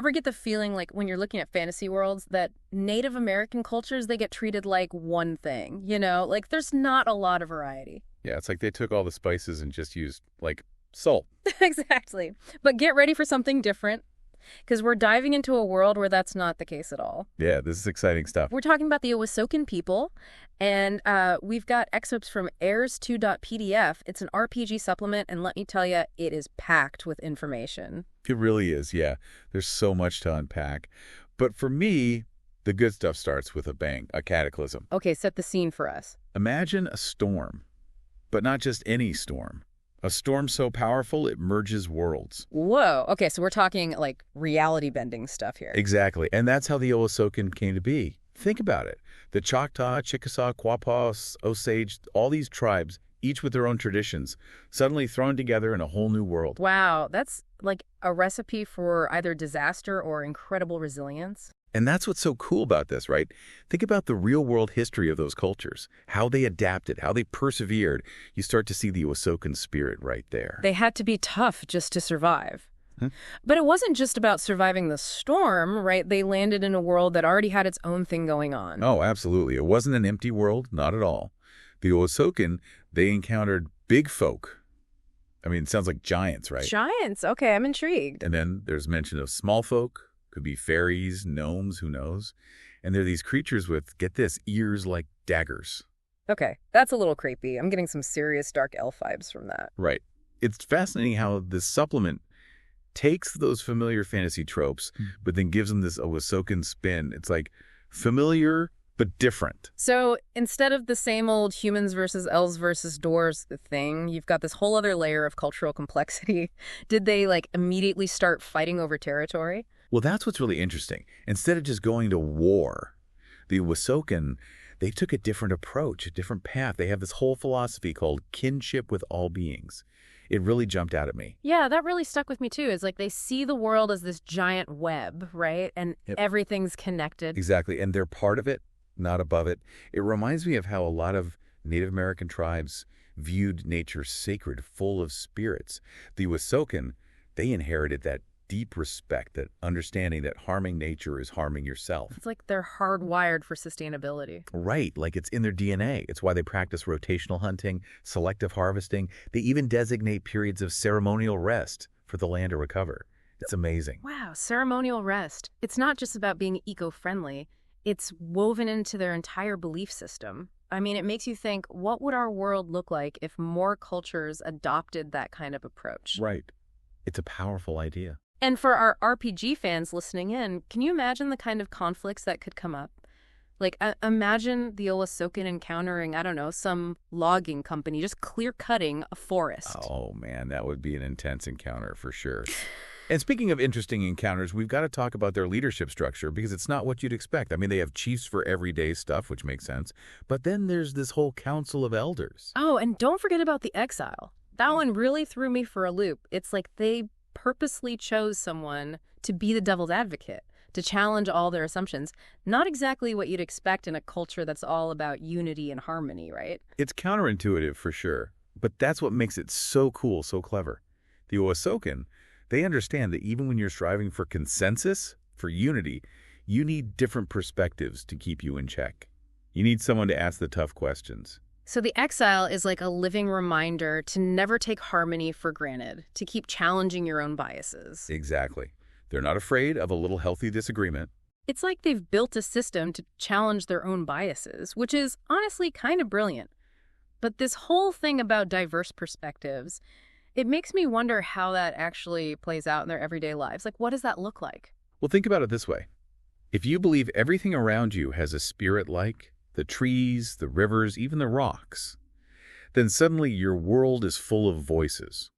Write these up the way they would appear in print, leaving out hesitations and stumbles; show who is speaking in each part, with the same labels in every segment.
Speaker 1: ever get the feeling like when you're looking at fantasy worlds that Native American cultures, they get treated like one thing, you know? Like there's not a lot of variety.
Speaker 2: Yeah, it's like they took all the spices and just used, like, salt.
Speaker 1: Exactly. But get ready for something different because we're diving into a world where that's not the case at all.
Speaker 2: Yeah, this is exciting stuff.
Speaker 1: We're talking about the Awasokan people, and we've got excerpts from Heirs 2.pdf. It's an RPG supplement, and let me tell you, it is packed with information.
Speaker 2: It really is, yeah. There's so much to unpack. But for me, the good stuff starts with a bang, a cataclysm.
Speaker 1: Okay, set the scene for us.
Speaker 2: Imagine a storm, but not just any storm. A storm so powerful it merges worlds.
Speaker 1: Whoa. Okay, so we're talking like reality-bending stuff here.
Speaker 2: Exactly, and that's how the Awasokan came to be. Think about it. The Choctaw, Chickasaw, Quapaw, Osage, all these tribes, each with their own traditions, suddenly thrown together in a whole new world.
Speaker 1: Wow, that's like a recipe for either disaster or incredible resilience.
Speaker 2: And that's what's so cool about this, right? Think about the real-world history of those cultures, how they adapted, how they persevered. You start to see the Awasokan spirit right there.
Speaker 1: They had to be tough just to survive.
Speaker 2: Huh?
Speaker 1: But it wasn't just about surviving the storm, right? They landed in a world that already had its own thing going on.
Speaker 2: Oh, absolutely. It wasn't an empty world, not at all. The Awasokan, they encountered big folk. I mean, it sounds like giants, right?
Speaker 1: Giants. Okay, I'm intrigued.
Speaker 2: And then there's mention of small folk. Could be fairies, gnomes, who knows? And they're these creatures with, get this, ears like daggers.
Speaker 1: Okay, that's a little creepy. I'm getting some serious dark elf vibes from that.
Speaker 2: Right. It's fascinating how this supplement takes those familiar fantasy tropes, but then gives them this Awasokan spin. It's like familiar, but different.
Speaker 1: So instead of the same old humans versus elves versus dwarves thing, you've got this whole other layer of cultural complexity. Did they, like, immediately start fighting over territory?
Speaker 2: Well, that's what's really interesting. Instead of just going to war, the Awasokan, they took a different approach, a different path. They have this whole philosophy called kinship with all beings. It really jumped out at me.
Speaker 1: Yeah, that really stuck with me too. It's like they see the world as this giant web, right? And everything's connected.
Speaker 2: Exactly. And they're part of it, not above it. It reminds me of how a lot of Native American tribes viewed nature sacred, full of spirits. The Awasokan, they inherited that deep respect, that understanding that harming nature is harming yourself.
Speaker 1: It's like they're hardwired for sustainability.
Speaker 2: Right, like it's in their DNA. It's why they practice rotational hunting, selective harvesting. They even designate periods of ceremonial rest for the land to recover. It's amazing.
Speaker 1: Wow, ceremonial rest. It's not just about being eco-friendly. It's woven into their entire belief system. I mean, it makes you think, what would our world look like if more cultures adopted that kind of approach?
Speaker 2: Right. It's a powerful idea.
Speaker 1: And for our RPG fans listening in, can you imagine the kind of conflicts that could come up? Like, imagine the Awasokan encountering, I don't know, some logging company just clear-cutting a forest.
Speaker 2: Oh, man, that would be an intense encounter for sure. And speaking of interesting encounters, we've got to talk about their leadership structure because it's not what you'd expect. I mean, they have chiefs for everyday stuff, which makes sense. But then there's this whole council of elders.
Speaker 1: Oh, and don't forget about the exile. That one really threw me for a loop. It's like they purposely chose someone to be the devil's advocate, to challenge all their assumptions. Not exactly what you'd expect in a culture that's all about unity and harmony, right?
Speaker 2: It's counterintuitive for sure, but that's what makes it so cool, so clever. The Awasokan, they understand that even when you're striving for consensus, for unity, you need different perspectives to keep you in check. You need someone to ask the tough questions.
Speaker 1: So the exile is like a living reminder to never take harmony for granted, to keep challenging your own biases.
Speaker 2: Exactly. They're not afraid of a little healthy disagreement.
Speaker 1: It's like they've built a system to challenge their own biases, which is honestly kind of brilliant. But this whole thing about diverse perspectives, it makes me wonder how that actually plays out in their everyday lives. Like, what does that look like?
Speaker 2: Well, think about it this way. If you believe everything around you has a spirit like the trees, the rivers, even the rocks, then suddenly your world is full of voices.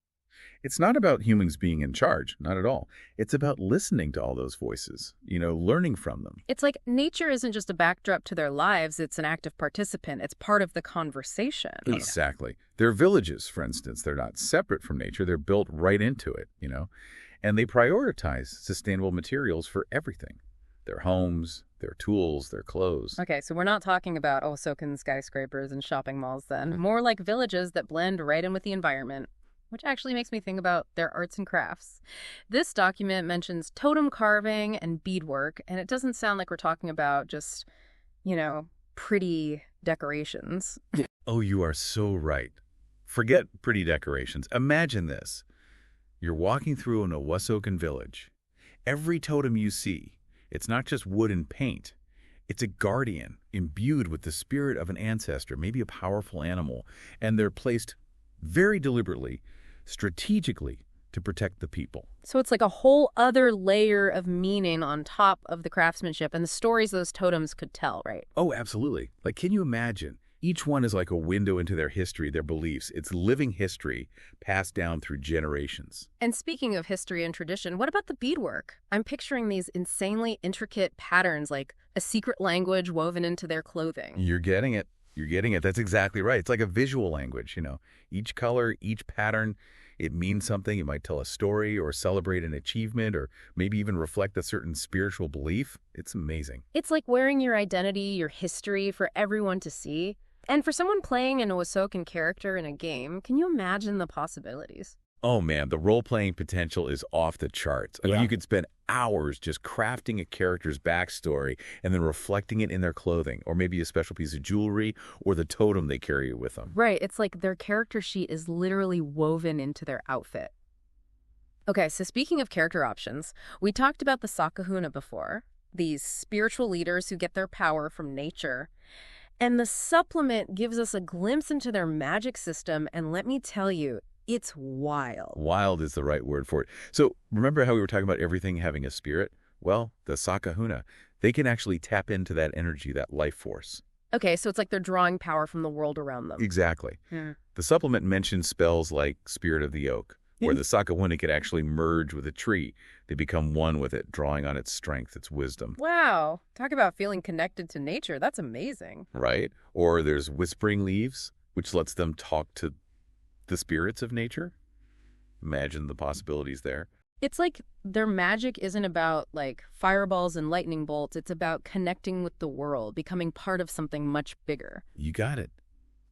Speaker 2: It's not about humans being in charge, not at all. It's about listening to all those voices, learning from them.
Speaker 1: It's like nature isn't just a backdrop to their lives, it's an active participant. It's part of the conversation.
Speaker 2: Exactly. Their villages, for instance, they're not separate from nature. They're built right into it, and they prioritize sustainable materials for everything. Their homes, their tools, their clothes.
Speaker 1: Okay, so we're not talking about Awasokan skyscrapers and shopping malls then. More like villages that blend right in with the environment. which actually makes me think about their arts and crafts. This document mentions totem carving and beadwork, and it doesn't sound like we're talking about just, pretty decorations.
Speaker 2: Oh, you are so right. Forget pretty decorations. Imagine this. You're walking through an Awasokan village. Every totem you see, it's not just wood and paint. It's a guardian imbued with the spirit of an ancestor, maybe a powerful animal, and they're placed very deliberately, strategically, to protect the people.
Speaker 1: So it's like a whole other layer of meaning on top of the craftsmanship and the stories those totems could tell, right?
Speaker 2: Oh, absolutely. Like, can you imagine? Each one is like a window into their history, their beliefs. It's living history passed down through generations.
Speaker 1: And speaking of history and tradition, what about the beadwork? I'm picturing these insanely intricate patterns, like a secret language woven into their clothing.
Speaker 2: You're getting it. You're getting it. That's exactly right. It's like a visual language, Each color, each pattern, it means something. It might tell a story or celebrate an achievement or maybe even reflect a certain spiritual belief. It's amazing.
Speaker 1: It's like wearing your identity, your history for everyone to see. And for someone playing an Awasokan character in a game, can you imagine the possibilities?
Speaker 2: Oh man, the role-playing potential is off the charts. I mean, you could spend hours just crafting a character's backstory and then reflecting it in their clothing, or maybe a special piece of jewelry, or the totem they carry with them.
Speaker 1: Right, it's like their character sheet is literally woven into their outfit. Okay, so speaking of character options, we talked about the Sakahuna before, these spiritual leaders who get their power from nature. And the supplement gives us a glimpse into their magic system, and let me tell you, it's wild.
Speaker 2: Wild is the right word for it. So remember how we were talking about everything having a spirit? Well, the Sakahuna, they can actually tap into that energy, that life force.
Speaker 1: Okay, so it's like they're drawing power from the world around them.
Speaker 2: Exactly. The supplement mentions spells like Spirit of the Oak, where the Sakahuna could actually merge with a tree. They become one with it, drawing on its strength, its wisdom.
Speaker 1: Wow. Talk about feeling connected to nature. That's amazing.
Speaker 2: Right? Or there's Whispering Leaves, which lets them talk to the spirits of nature. Imagine the possibilities there.
Speaker 1: It's like their magic isn't about fireballs and lightning bolts. It's about connecting with the world, becoming part of something much bigger.
Speaker 2: You got it.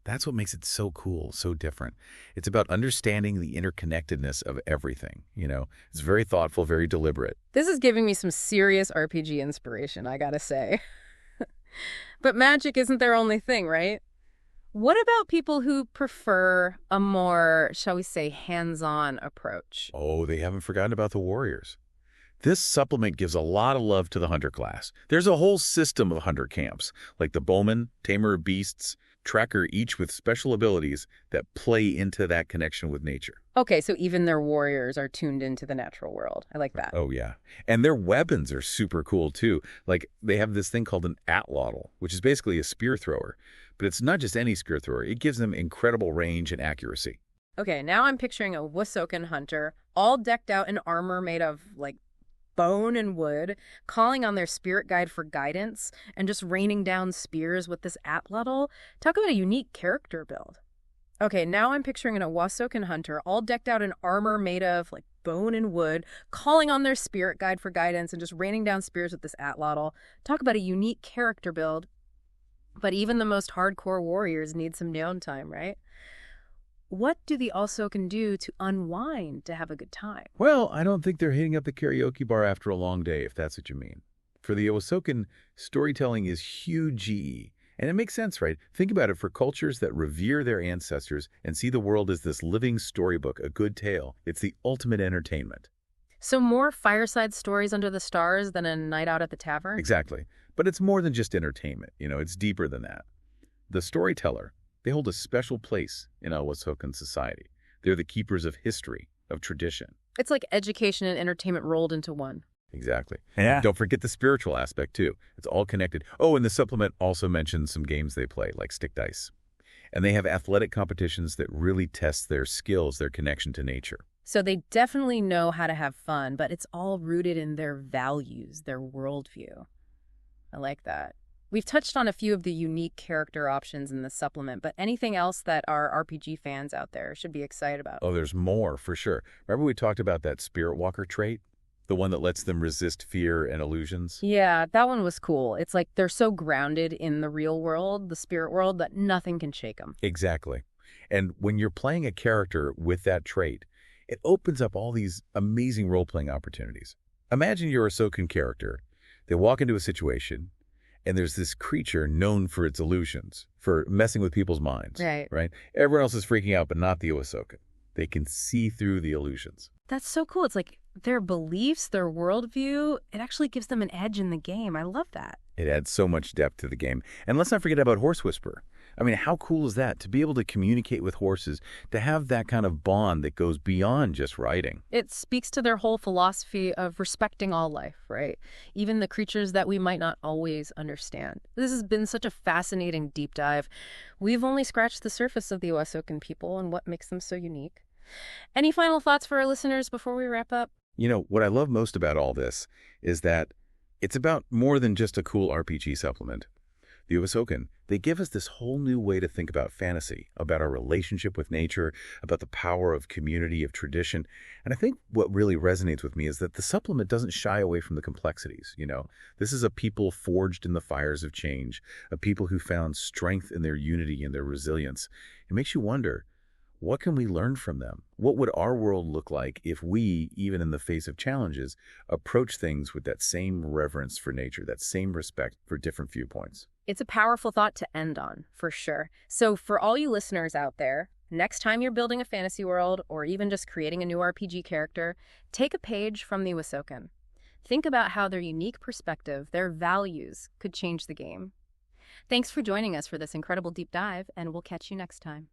Speaker 2: That's what makes it so cool, so different. It's about understanding the interconnectedness of everything, It's very thoughtful, very deliberate.
Speaker 1: This is giving me some serious RPG inspiration, I gotta say. But magic isn't their only thing, right? What about people who prefer a more, shall we say, hands-on approach?
Speaker 2: Oh, they haven't forgotten about the warriors. This supplement gives a lot of love to the hunter class. There's a whole system of hunter camps, like the bowman, tamer of beasts, tracker, each with special abilities that play into that connection with nature.
Speaker 1: Okay, so even their warriors are tuned into the natural world. I like that.
Speaker 2: Oh, yeah. And their weapons are super cool, too. Like, they have this thing called an atlatl, which is basically a spear thrower. But it's not just any spear thrower. It gives them incredible range and accuracy.
Speaker 1: Okay, now I'm picturing a Awasokan hunter, all decked out in armor made of, bone and wood, calling on their spirit guide for guidance, and just raining down spears with this atlatl. Talk about a unique character build. Okay, now I'm picturing an Awasokan hunter, all decked out in armor made of, bone and wood, calling on their spirit guide for guidance, and just raining down spears with this atlatl. Talk about a unique character build. But even the most hardcore warriors need some downtime, right? What do the Awasokan do to unwind, to have a good time?
Speaker 2: Well, I don't think they're hitting up the karaoke bar after a long day, if that's what you mean. For the Awasokan, storytelling is huge GE. And it makes sense, right? Think about it. For cultures that revere their ancestors and see the world as this living storybook, a good tale, it's the ultimate entertainment.
Speaker 1: So more fireside stories under the stars than a night out at the tavern?
Speaker 2: Exactly. But it's more than just entertainment. It's deeper than that. The storyteller, they hold a special place in Awasokan society. They're the keepers of history, of tradition.
Speaker 1: It's like education and entertainment rolled into one.
Speaker 2: Exactly.
Speaker 3: Yeah.
Speaker 2: Don't forget the spiritual aspect, too. It's all connected. Oh, and the supplement also mentions some games they play, like stick dice. And they have athletic competitions that really test their skills, their connection to nature.
Speaker 1: So they definitely know how to have fun, but it's all rooted in their values, their worldview. I like that. We've touched on a few of the unique character options in the supplement, but anything else that our RPG fans out there should be excited about?
Speaker 2: Oh, there's more, for sure. Remember we talked about that Spirit Walker trait? The one that lets them resist fear and illusions?
Speaker 1: Yeah, that one was cool. It's like they're so grounded in the real world, the spirit world, that nothing can shake them.
Speaker 2: Exactly. And when you're playing a character with that trait, it opens up all these amazing role-playing opportunities. Imagine you're a Awasokan character. They walk into a situation, and there's this creature known for its illusions, for messing with people's minds.
Speaker 1: Right.
Speaker 2: Everyone else is freaking out, but not the Awasokan. They can see through the illusions.
Speaker 1: That's so cool. It's like their beliefs, their worldview, it actually gives them an edge in the game. I love that.
Speaker 2: It adds so much depth to the game. And let's not forget about Horse Whisperer. I mean, how cool is that? To be able to communicate with horses, to have that kind of bond that goes beyond just riding.
Speaker 1: It speaks to their whole philosophy of respecting all life, right? Even the creatures that we might not always understand. This has been such a fascinating deep dive. We've only scratched the surface of the Awasokan people and what makes them so unique. Any final thoughts for our listeners before we wrap up?
Speaker 2: You know, what I love most about all this is that it's about more than just a cool RPG supplement. The Awasokan, they give us this whole new way to think about fantasy, about our relationship with nature, about the power of community, of tradition. And I think what really resonates with me is that the supplement doesn't shy away from the complexities. This is a people forged in the fires of change, a people who found strength in their unity and their resilience. It makes you wonder, what can we learn from them? What would our world look like if we, even in the face of challenges, approach things with that same reverence for nature, that same respect for different viewpoints?
Speaker 1: It's a powerful thought to end on, for sure. So for all you listeners out there, next time you're building a fantasy world or even just creating a new RPG character, take a page from the Awasokan. Think about how their unique perspective, their values, could change the game. Thanks for joining us for this incredible deep dive, and we'll catch you next time.